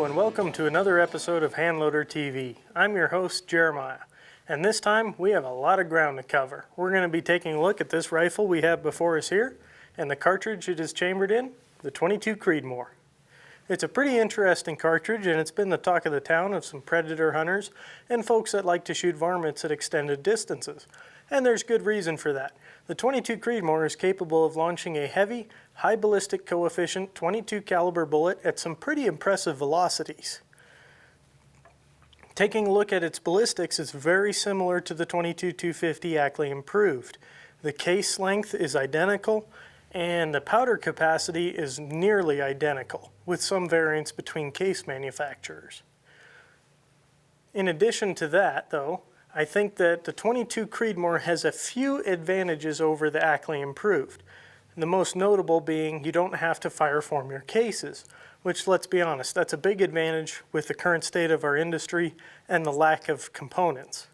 and welcome to another episode of Handloader TV. I'm your host, Jeremiah, and this time we have a lot of ground to cover. We're going to be taking a look at this rifle we have before us here, and the cartridge it is chambered in, the .22 Creedmoor. It's a pretty interesting cartridge, and it's been the talk of the town of some predator hunters and folks that like to shoot varmints at extended distances. And there's good reason for that. The .22 Creedmoor is capable of launching a heavy, high ballistic coefficient .22 caliber bullet at some pretty impressive velocities. Taking a look at its ballistics is very similar to the .22 250 Ackley improved. The case length is identical, and the powder capacity is nearly identical, with some variance between case manufacturers. In addition to that, though, I think that the .22 Creedmoor has a few advantages over the Ackley improved. The most notable being you don't have to fireform your cases, which, let's be honest, that's a big advantage with the current state of our industry and the lack of components.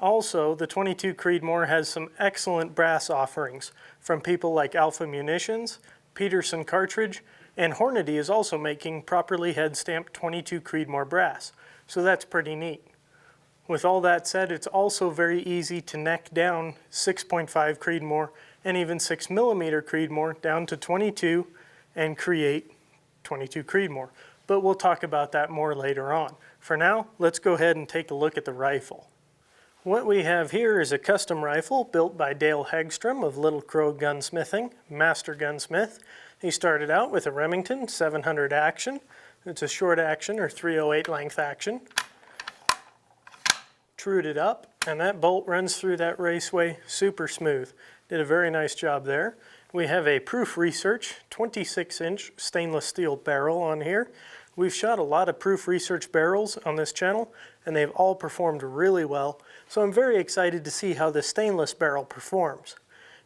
Also, the .22 Creedmoor has some excellent brass offerings from people like Alpha Munitions, Peterson Cartridge, and Hornady is also making properly head-stamped .22 Creedmoor brass, so that's pretty neat. With all that said, it's also very easy to neck down 6.5 Creedmoor and even 6mm Creedmoor down to 22 and create .22 Creedmoor. But we'll talk about that more later on. For now, let's go ahead and take a look at the rifle. What we have here is a custom rifle built by Dale Hegstrom of Little Crow Gunsmithing, master gunsmith. He started out with a Remington 700 action. It's a short action or 308 length action. Trued it up, and that bolt runs through that raceway super smooth. Did a very nice job there. We have a Proof Research 26-inch stainless steel barrel on here. We've shot a lot of Proof Research barrels on this channel, and they've all performed really well, so I'm very excited to see how the stainless barrel performs.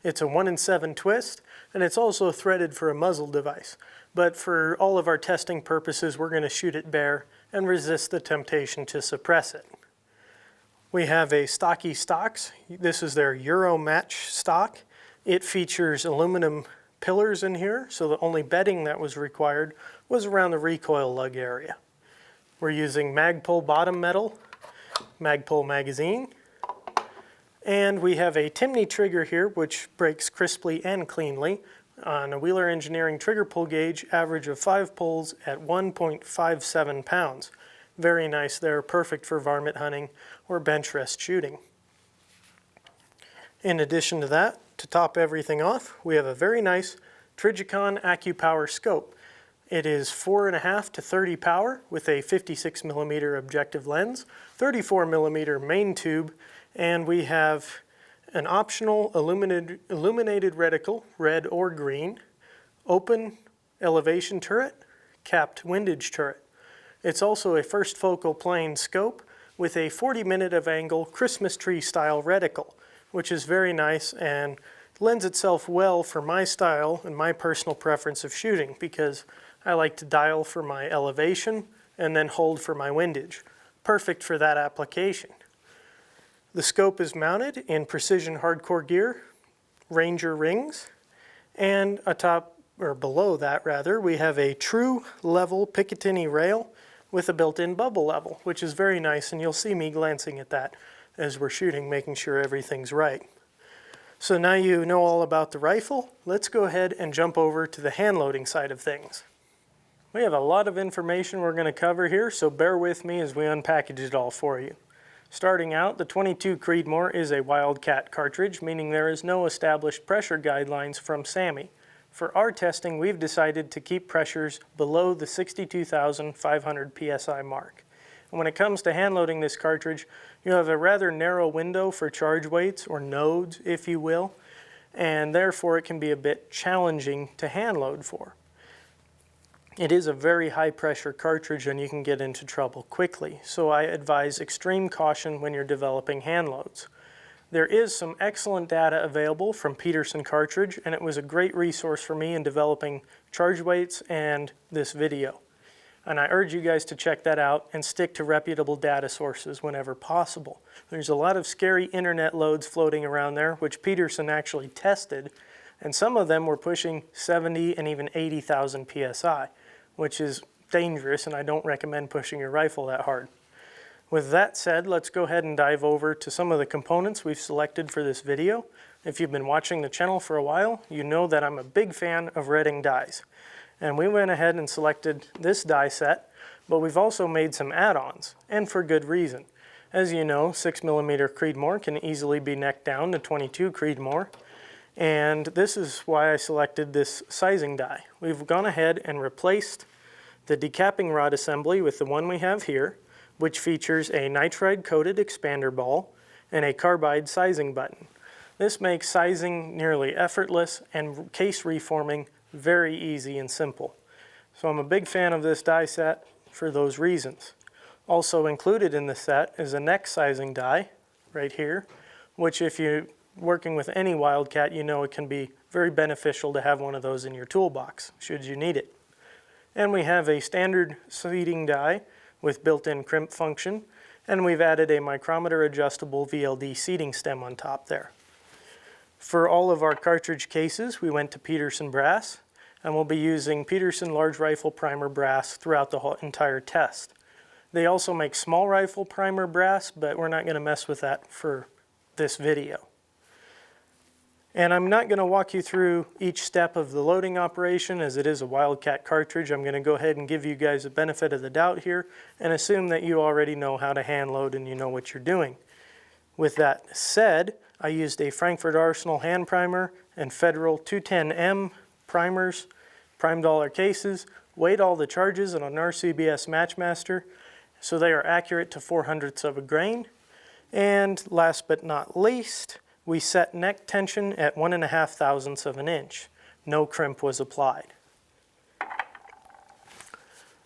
It's a 1-in-7 twist, and it's also threaded for a muzzle device. But for all of our testing purposes, we're going to shoot it bare and resist the temptation to suppress it. We have a Stocky Stocks. This is their Euro Match stock. It features aluminum pillars in here, so the only bedding that was required was around the recoil lug area. We're using Magpul bottom metal, Magpul magazine, and we have a Timney trigger here which breaks crisply and cleanly on a Wheeler Engineering trigger pull gauge, average of 5 pulls at 1.57 pounds. Very nice there, perfect for varmint hunting or bench rest shooting. In addition to that, to top everything off, we have a very nice Trijicon AccuPower scope. It is 4.5 to 30 power with a 56mm objective lens, 34mm main tube, and we have an optional illuminated reticle, red or green, open elevation turret, capped windage turret. It's also a first focal plane scope with a 40-minute of angle Christmas tree style reticle, which is very nice and lends itself well for my style and my personal preference of shooting because I like to dial for my elevation and then hold for my windage. Perfect for that application. The scope is mounted in precision hardcore gear, Ranger rings, and atop, or below that rather, we have a true level Picatinny rail with a built-in bubble level, which is very nice, and you'll see me glancing at that as we're shooting, making sure everything's right. So now you know all about the rifle, let's go ahead and jump over to the hand loading side of things. We have a lot of information we're going to cover here, so bear with me as we unpackage it all for you. Starting out, the .22 Creedmoor is a Wildcat cartridge, meaning there is no established pressure guidelines from SAMI. For our testing, we've decided to keep pressures below the 62,500 psi mark. And when it comes to hand loading this cartridge, you have a rather narrow window for charge weights, or nodes, if you will, and therefore it can be a bit challenging to hand load for. It is a very high pressure cartridge and you can get into trouble quickly, so I advise extreme caution when you're developing hand loads. There is some excellent data available from Peterson Cartridge, and it was a great resource for me in developing charge weights and this video. And I urge you guys to check that out and stick to reputable data sources whenever possible. There's a lot of scary internet loads floating around there, which Peterson actually tested, and some of them were pushing 70 and even 80,000 psi, which is dangerous, and I don't recommend pushing your rifle that hard. With that said, let's go ahead and dive over to some of the components we've selected for this video. If you've been watching the channel for a while, you know that I'm a big fan of redding dies. And we went ahead and selected this die set, but we've also made some add-ons, and for good reason. As you know, 6mm Creedmoor can easily be necked down to 22 Creedmoor, and this is why I selected this sizing die. We've gone ahead and replaced the decapping rod assembly with the one we have here, which features a nitride-coated expander ball and a carbide sizing button. This makes sizing nearly effortless and case reforming very easy and simple. So I'm a big fan of this die set for those reasons. Also included in the set is a neck sizing die right here, which if you're working with any Wildcat, you know it can be very beneficial to have one of those in your toolbox should you need it. And we have a standard seating die with built-in crimp function, and we've added a micrometer adjustable VLD seating stem on top there. For all of our cartridge cases, we went to Peterson brass, and we'll be using Peterson large rifle primer brass throughout the whole entire test. They also make small rifle primer brass, but we're not going to mess with that for this video. And I'm not going to walk you through each step of the loading operation as it is a Wildcat cartridge. I'm going to go ahead and give you guys a benefit of the doubt here and assume that you already know how to hand load and you know what you're doing. With that said, I used a Frankfurt Arsenal hand primer and Federal 210M primers, prime dollar cases, weighed all the charges on an RCBS Matchmaster so they are accurate to 0.04 of a grain. And last but not least, we set neck tension at 1.5 thousandths of an inch. No crimp was applied.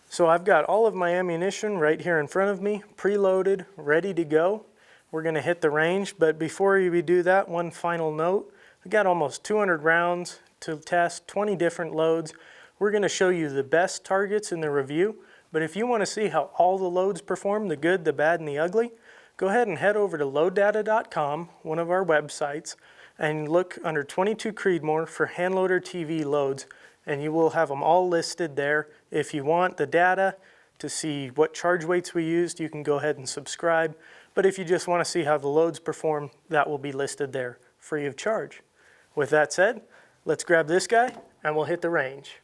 So I've got all of my ammunition right here in front of me, preloaded, ready to go. We're going to hit the range, but before we do that, one final note. We've got almost 200 rounds to test, 20 different loads. We're going to show you the best targets in the review, but if you want to see how all the loads perform, the good, the bad, and the ugly, go ahead and head over to loaddata.com, one of our websites, and look under 22 Creedmoor for Handloader TV loads, and you will have them all listed there. If you want the data to see what charge weights we used, you can go ahead and subscribe. But if you just want to see how the loads perform, that will be listed there free of charge. With that said, let's grab this guy and we'll hit the range.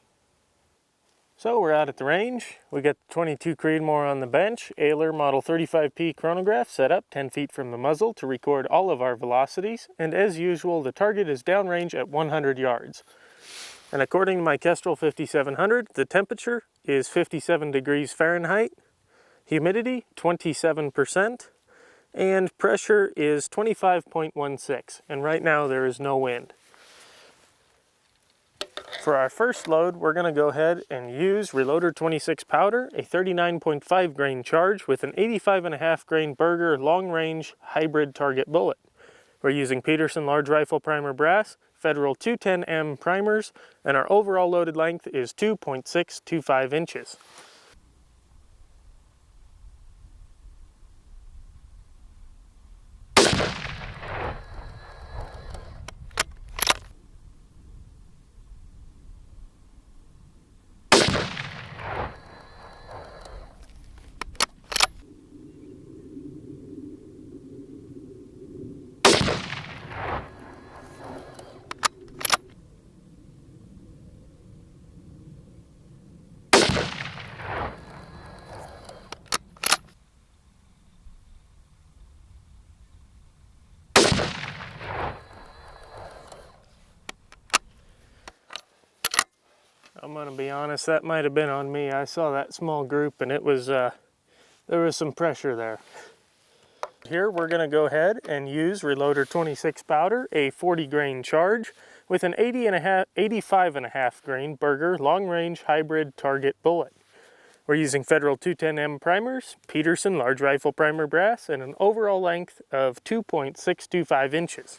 So we're out at the range. We got the 22 Creedmoor on the bench, Ehler Model 35P chronograph set up 10 feet from the muzzle to record all of our velocities. And as usual, the target is downrange at 100 yards. And according to my Kestrel 5700, the temperature is 57 degrees Fahrenheit, humidity 27%, and pressure is 25.16. And right now there is no wind. For our first load, we're going to go ahead and use Reloader 26 powder, a 39.5 grain charge with an 85.5 grain Berger long-range hybrid target bullet. We're using Peterson large rifle primer brass, Federal 210M primers, and our overall loaded length is 2.625 inches. I'm going to be honest, that might have been on me. I saw that small group and it was, there was some pressure there. Here we're going to go ahead and use Reloader 26 powder, a 40 grain charge with an 85.5 grain Berger long-range hybrid target bullet. We're using Federal 210M primers, Peterson large rifle primer brass, and an overall length of 2.625 inches.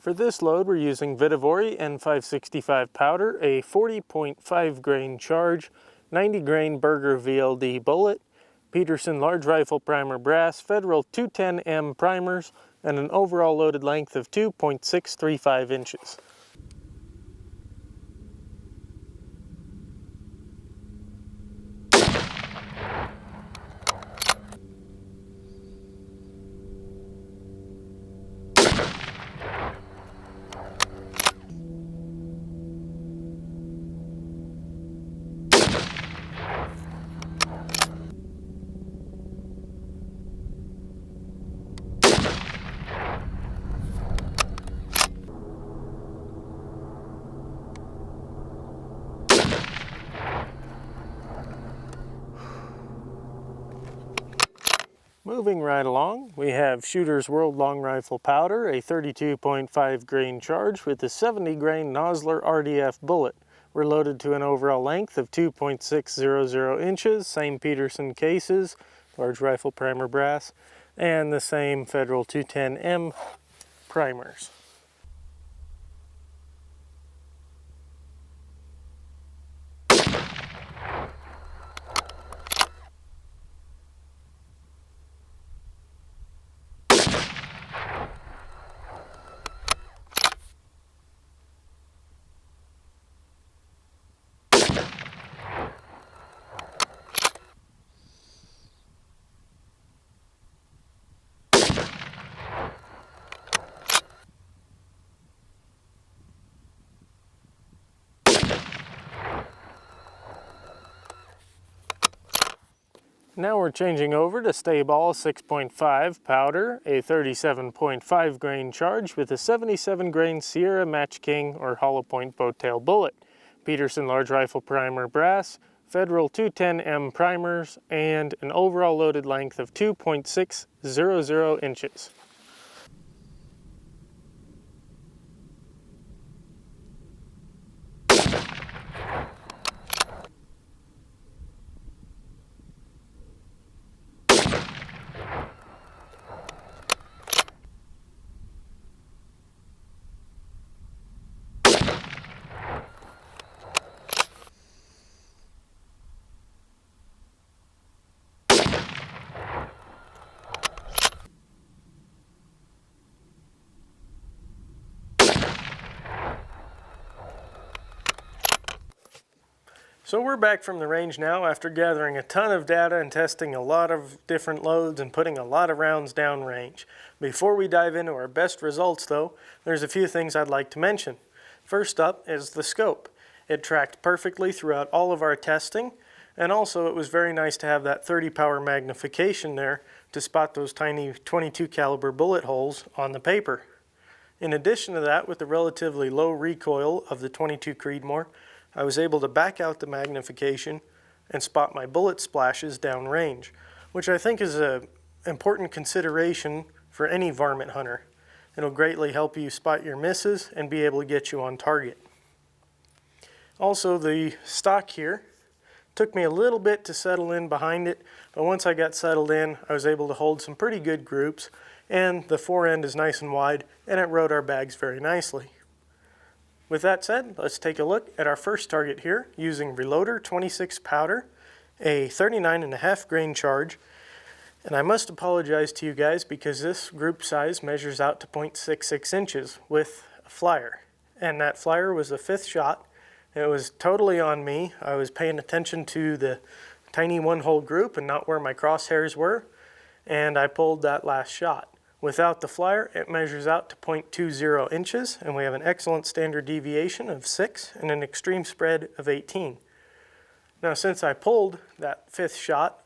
For this load, we're using Vitavori N565 powder, a 40.5 grain charge, 90 grain Berger VLD bullet, Peterson large rifle primer brass, Federal 210M primers, and an overall loaded length of 2.635 inches. Moving right along, we have Shooter's World Long Rifle powder, a 32.5 grain charge with a 70 grain Nosler RDF bullet. We're loaded to an overall length of 2.600 inches, same Peterson cases, large rifle primer brass, and the same Federal 210M primers. Now we're changing over to Stayball 6.5 powder, a 37.5 grain charge with a 77 grain Sierra Match King or hollow point bow tail bullet, Peterson large rifle primer brass, Federal 210M primers, and an overall loaded length of 2.600 inches. So we're back from the range now after gathering a ton of data and testing a lot of different loads and putting a lot of rounds down range. Before we dive into our best results though, there's a few things I'd like to mention. First up is the scope. It tracked perfectly throughout all of our testing, and also it was very nice to have that 30 power magnification there to spot those tiny 22 caliber bullet holes on the paper. In addition to that, with the relatively low recoil of the 22 Creedmoor, I was able to back out the magnification and spot my bullet splashes downrange, which I think is an important consideration for any varmint hunter. It'll greatly help you spot your misses and be able to get you on target. Also, the stock here took me a little bit to settle in behind it, but once I got settled in, I was able to hold some pretty good groups, and the fore end is nice and wide, and it rode our bags very nicely. With that said, let's take a look at our first target here using Reloader 26 powder, a 39.5 grain charge. And I must apologize to you guys because this group size measures out to 0.66 inches with a flyer. And that flyer was the 5th shot. It was totally on me. I was paying attention to the tiny one-hole group and not where my crosshairs were. And I pulled that last shot. Without the flyer, it measures out to 0.20 inches, and we have an excellent standard deviation of 6 and an extreme spread of 18. Now, since I pulled that 5th shot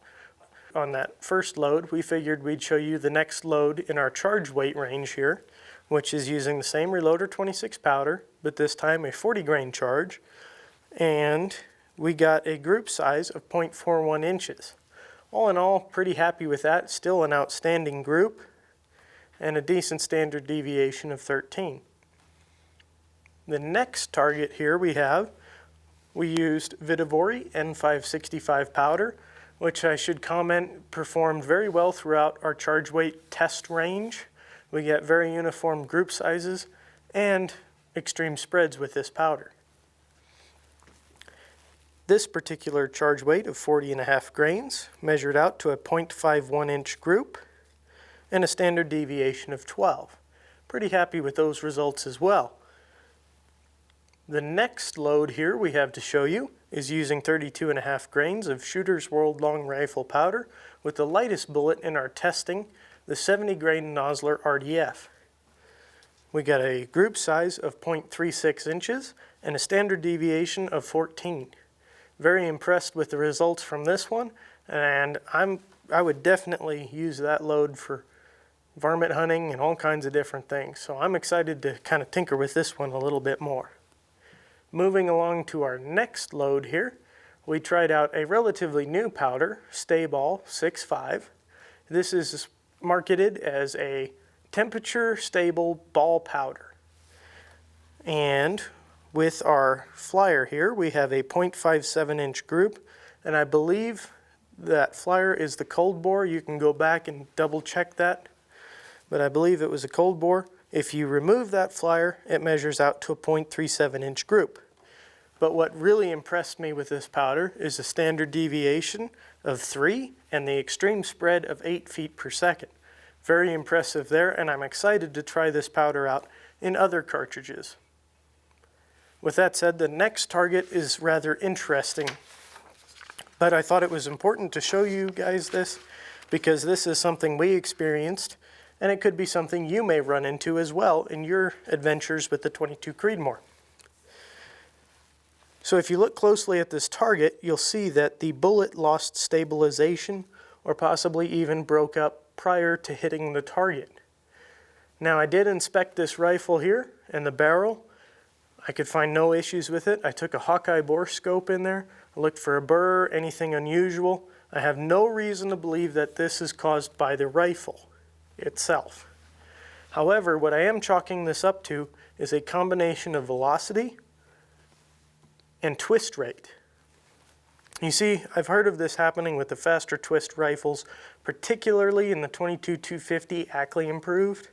on that first load, we figured we'd show you the next load in our charge weight range here, which is using the same Reloader 26 powder, but this time a 40 grain charge, and we got a group size of 0.41 inches. All in all, pretty happy with that. Still an outstanding group, and a decent standard deviation of 13. The next target here we used Vitavori N565 powder, which I should comment performed very well throughout our charge weight test range. We get very uniform group sizes and extreme spreads with this powder. This particular charge weight of 40.5 grains measured out to a 0.51 inch group and a standard deviation of 12. Pretty happy with those results as well. The next load here we have to show you is using 32.5 grains of Shooter's World Long Rifle powder with the lightest bullet in our testing, the 70 grain Nosler RDF. We got a group size of 0.36 inches and a standard deviation of 14. Very impressed with the results from this one, and I would definitely use that load for varmint hunting and all kinds of different things. So I'm excited to kind of tinker with this one a little bit more. Moving along to our next load here, we tried out a relatively new powder, Sta-Ball 6.5. This is marketed as a temperature stable ball powder. And with our flyer here, we have a 0.57 inch group, and I believe that flyer is the cold bore. You can go back and double check that, but I believe it was a cold bore. If you remove that flyer, it measures out to a 0.37 inch group. But what really impressed me with this powder is the standard deviation of 3 and the extreme spread of 8 feet per second. Very impressive there, and I'm excited to try this powder out in other cartridges. With that said, the next target is rather interesting, but I thought it was important to show you guys this because this is something we experienced, and it could be something you may run into as well in your adventures with the 22 Creedmoor. So if you look closely at this target, you'll see that the bullet lost stabilization or possibly even broke up prior to hitting the target. Now I did inspect this rifle here and the barrel. I could find no issues with it. I took a Hawkeye bore scope in there. I looked for a burr, anything unusual. I have no reason to believe that this is caused by the rifle itself. However, what I am chalking this up to is a combination of velocity and twist rate. You see, I've heard of this happening with the faster twist rifles, particularly in the 22-250 Ackley improved,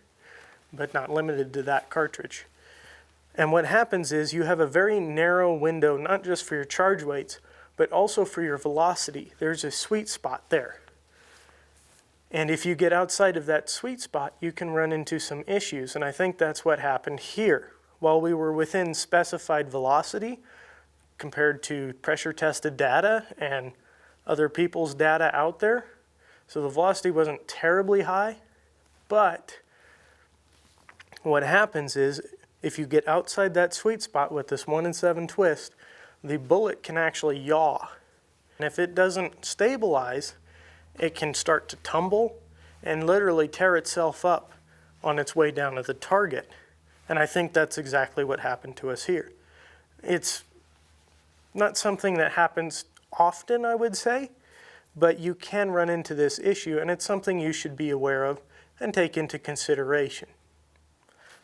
but not limited to that cartridge. And what happens is you have a very narrow window, not just for your charge weights, but also for your velocity. There's a sweet spot there. And if you get outside of that sweet spot, you can run into some issues, and I think that's what happened here. While we were within specified velocity, compared to pressure tested data and other people's data out there. So the velocity wasn't terribly high, but what happens is if you get outside that sweet spot with this 1 in 7 twist, the bullet can actually yaw. And if it doesn't stabilize, it can start to tumble and literally tear itself up on its way down to the target. And I think that's exactly what happened to us here. It's not something that happens often, I would say, but you can run into this issue, and it's something you should be aware of and take into consideration.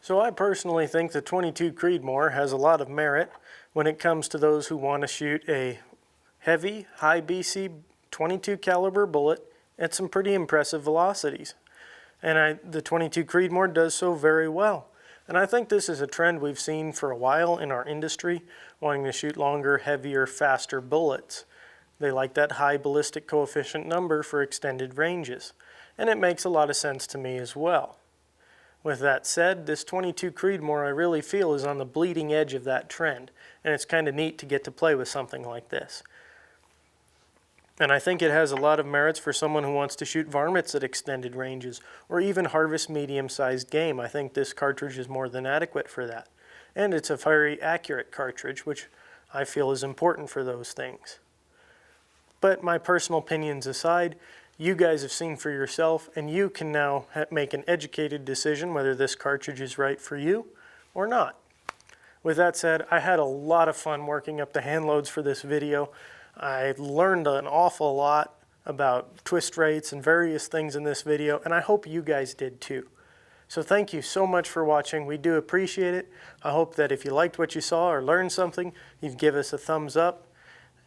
So I personally think the 22 Creedmoor has a lot of merit when it comes to those who want to shoot a heavy, high BC 22 caliber bullet at some pretty impressive velocities. And the 22 Creedmoor does so very well. And I think this is a trend we've seen for a while in our industry, wanting to shoot longer, heavier, faster bullets. They like that high ballistic coefficient number for extended ranges. And it makes a lot of sense to me as well. With that said, this 22 Creedmoor I really feel is on the bleeding edge of that trend. And it's kind of neat to get to play with something like this. And I think it has a lot of merits for someone who wants to shoot varmints at extended ranges or even harvest medium-sized game. I think this cartridge is more than adequate for that. And it's a very accurate cartridge, which I feel is important for those things. But my personal opinions aside, you guys have seen for yourself, and you can now make an educated decision whether this cartridge is right for you or not. With that said, I had a lot of fun working up the hand loads for this video. I learned an awful lot about twist rates and various things in this video, and I hope you guys did too. So thank you so much for watching. We do appreciate it. I hope that if you liked what you saw or learned something, you'd give us a thumbs up.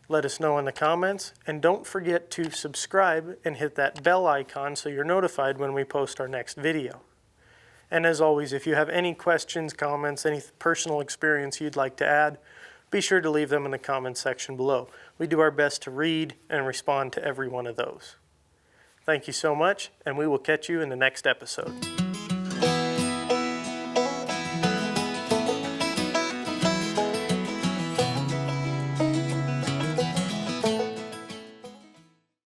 Let us know in the comments, and don't forget to subscribe and hit that bell icon so you're notified when we post our next video. And as always, if you have any questions, comments, any personal experience you'd like to add, be sure to leave them in the comments section below. We do our best to read and respond to every one of those. Thank you so much, and we will catch you in the next episode.